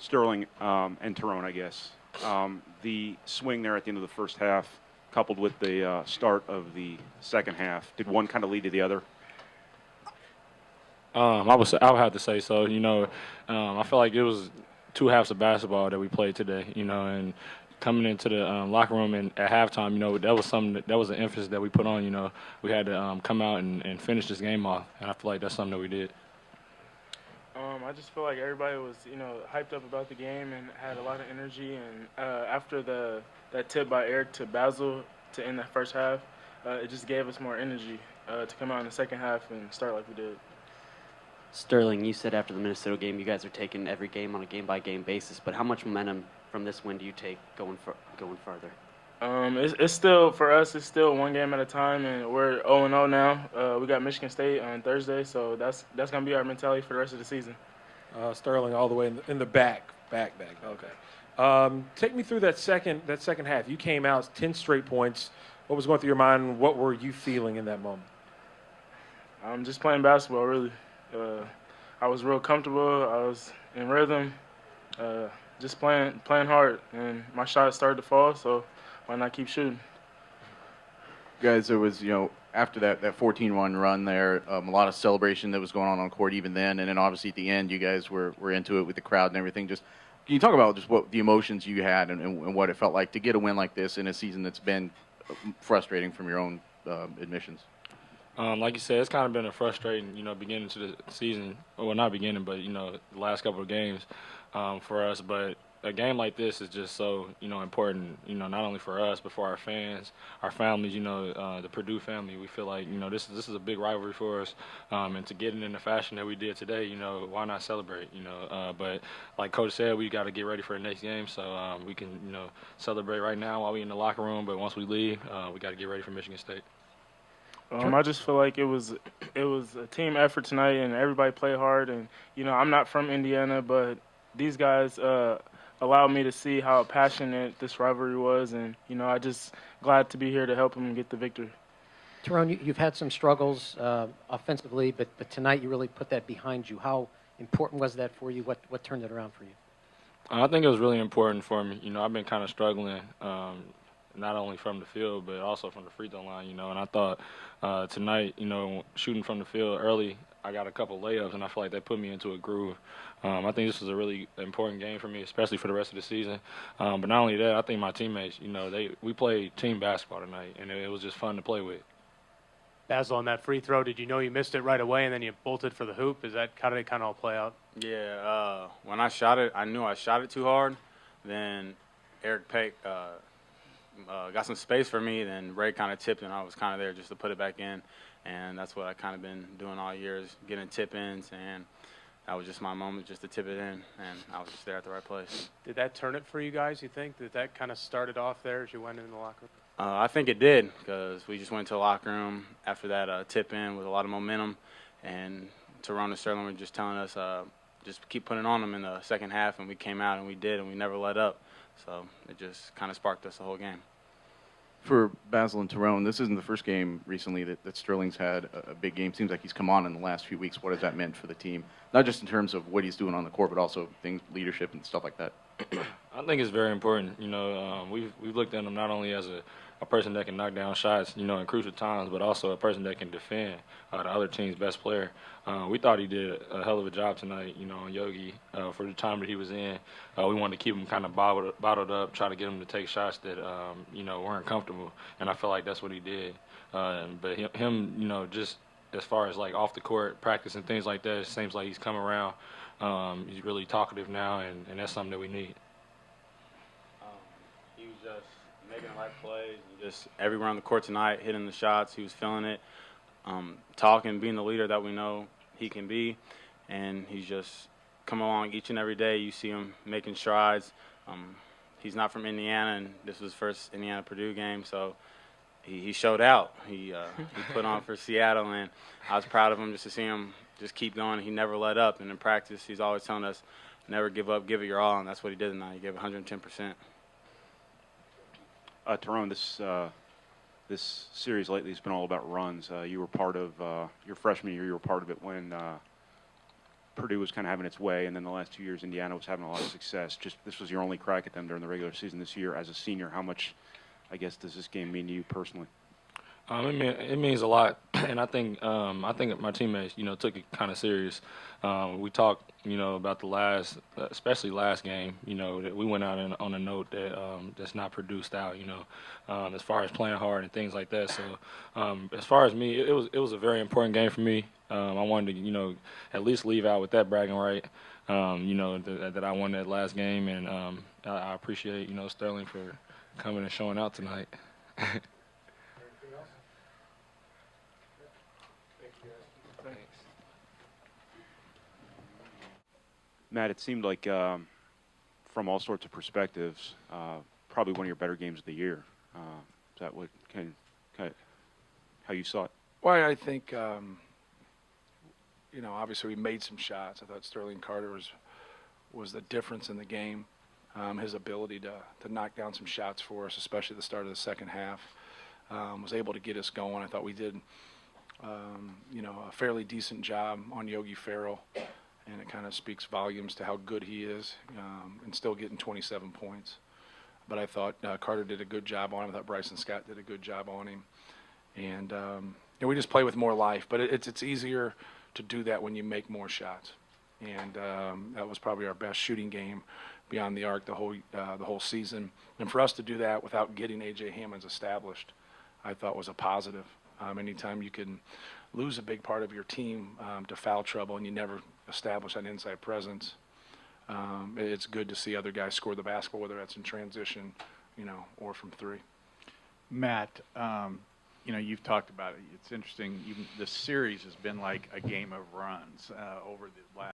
Sterling and Tyrone, I guess. The swing there at the end of the first half, coupled with the start of the second half, did one kind of lead to the other? I would have to say so. I feel like it was two halves of basketball that we played today. And coming into the locker room and at halftime, that was something that was an emphasis that we put on. We had to come out and finish this game off, and I feel like that's something that we did. I just feel like everybody was, hyped up about the game and had a lot of energy. And after that tip by Eric to Basil to end that first half, it just gave us more energy to come out in the second half and start like we did. Sterling, you said after the Minnesota game you guys are taking every game on a game-by-game basis, but how much momentum from this win do you take going further? It's still, for us, it's still one game at a time, and we're 0-0 now. We got Michigan State on Thursday, so that's going to be our mentality for the rest of the season. Sterling all the way in the back. Okay. Take me through that second half. You came out 10 straight points. What was going through your mind? What were you feeling in that moment? I'm just playing basketball, really. I was real comfortable. I was in rhythm, just playing hard, and my shot started to fall, so why not keep shooting? Guys, there was, after that 14-1 run there, a lot of celebration that was going on court even then, and then obviously at the end you guys were into it with the crowd and everything. Just can you talk about just what the emotions you had and what it felt like to get a win like this in a season that's been frustrating from your own admissions? Like you said, it's kind of been a frustrating, beginning to the season. Well, not beginning, but, the last couple of games for us. But a game like this is just so, important, not only for us, but for our fans, our families, the Purdue family. We feel like, this is a big rivalry for us. And to get it in the fashion that we did today, why not celebrate, But like Coach said, we got to get ready for the next game. So we can, celebrate right now while we're in the locker room. But once we leave, we got to get ready for Michigan State. I just feel like it was a team effort tonight, and everybody played hard. And I'm not from Indiana, but these guys allowed me to see how passionate this rivalry was, and I just glad to be here to help them get the victory. Tyrone, you've had some struggles offensively, but tonight you really put that behind you. How important was that for you? What turned it around for you? I think it was really important for me. I've been kind of struggling. Not only from the field, but also from the free throw line, and I thought tonight, shooting from the field early, I got a couple layups, and I feel like that put me into a groove. I think this was a really important game for me, especially for the rest of the season. But not only that, I think my teammates, we played team basketball tonight, and it was just fun to play with. Basil, on that free throw, did you know you missed it right away, and then you bolted for the hoop? How did it kind of all play out? Yeah, when I shot it, I knew I shot it too hard. Then Eric Peck got some space for me, then Ray kind of tipped, and I was kind of there just to put it back in, and that's what I kind of been doing all year is getting tip-ins, and that was just my moment just to tip it in, and I was just there at the right place. Did that turn it for you guys, you think? Did that kind of started off there as you went in the locker room? I think it did because we just went to the locker room after that tip-in with a lot of momentum, and Tyrone and Sterling were just telling us just keep putting on them in the second half, and we came out and we did, and we never let up. So it just kind of sparked us the whole game. For Basil and Tyrone, this isn't the first game recently that Sterling's had a big game. Seems like he's come on in the last few weeks. What has that meant for the team? Not just in terms of what he's doing on the court, but also things, leadership and stuff like that. I think it's very important. We've looked at him not only as a person that can knock down shots, in crucial times, but also a person that can defend the other team's best player. We thought he did a hell of a job tonight, on Yogi for the time that he was in. We wanted to keep him kind of bottled up, try to get him to take shots that, weren't comfortable, and I feel like that's what he did. But him, just as far as like off the court practice and things like that, it seems like he's come around. He's really talkative now, and that's something that we need. He was just making the right plays, and just everywhere on the court tonight, hitting the shots. He was feeling it, talking, being the leader that we know he can be, and he's just come along each and every day. You see him making strides. He's not from Indiana, and this was his first Indiana-Purdue game, so he showed out. He put on for Seattle, and I was proud of him just to see him just keep going. He never let up, and in practice, he's always telling us, never give up, give it your all, and that's what he did tonight. He gave 110%. Tyrone, this series lately has been all about runs. You were part of your freshman year. You were part of it when Purdue was kind of having its way, and then the last 2 years Indiana was having a lot of success. Just this was your only crack at them during the regular season this year as a senior. How much, I guess, does this game mean to you personally? It means a lot, and I think my teammates, took it kind of serious. We talked, about the last, especially last game, that we went out on a note that that's not produced out, as far as playing hard and things like that. So, as far as me, it was a very important game for me. I wanted to, at least leave out with that bragging right, that I won that last game, and I appreciate, Sterling for coming and showing out tonight. Matt, it seemed like from all sorts of perspectives, probably one of your better games of the year. Is that what kind of how you saw it? Well, I think, obviously we made some shots. I thought Sterling Carter was the difference in the game. His ability to knock down some shots for us, especially at the start of the second half, was able to get us going. I thought we did, a fairly decent job on Yogi Ferrell. And it kind of speaks volumes to how good he is, and still getting 27 points. But I thought Carter did a good job on him. I thought Bryson Scott did a good job on him. And we just play with more life. But it's easier to do that when you make more shots. And that was probably our best shooting game beyond the arc the whole season. And for us to do that without getting A.J. Hammonds established, I thought was a positive. Anytime you can lose a big part of your team to foul trouble and you never establish that inside presence, it's good to see other guys score the basketball, whether that's in transition, or from three. Matt, you've talked about it. It's interesting. Even the series has been like a game of runs over the last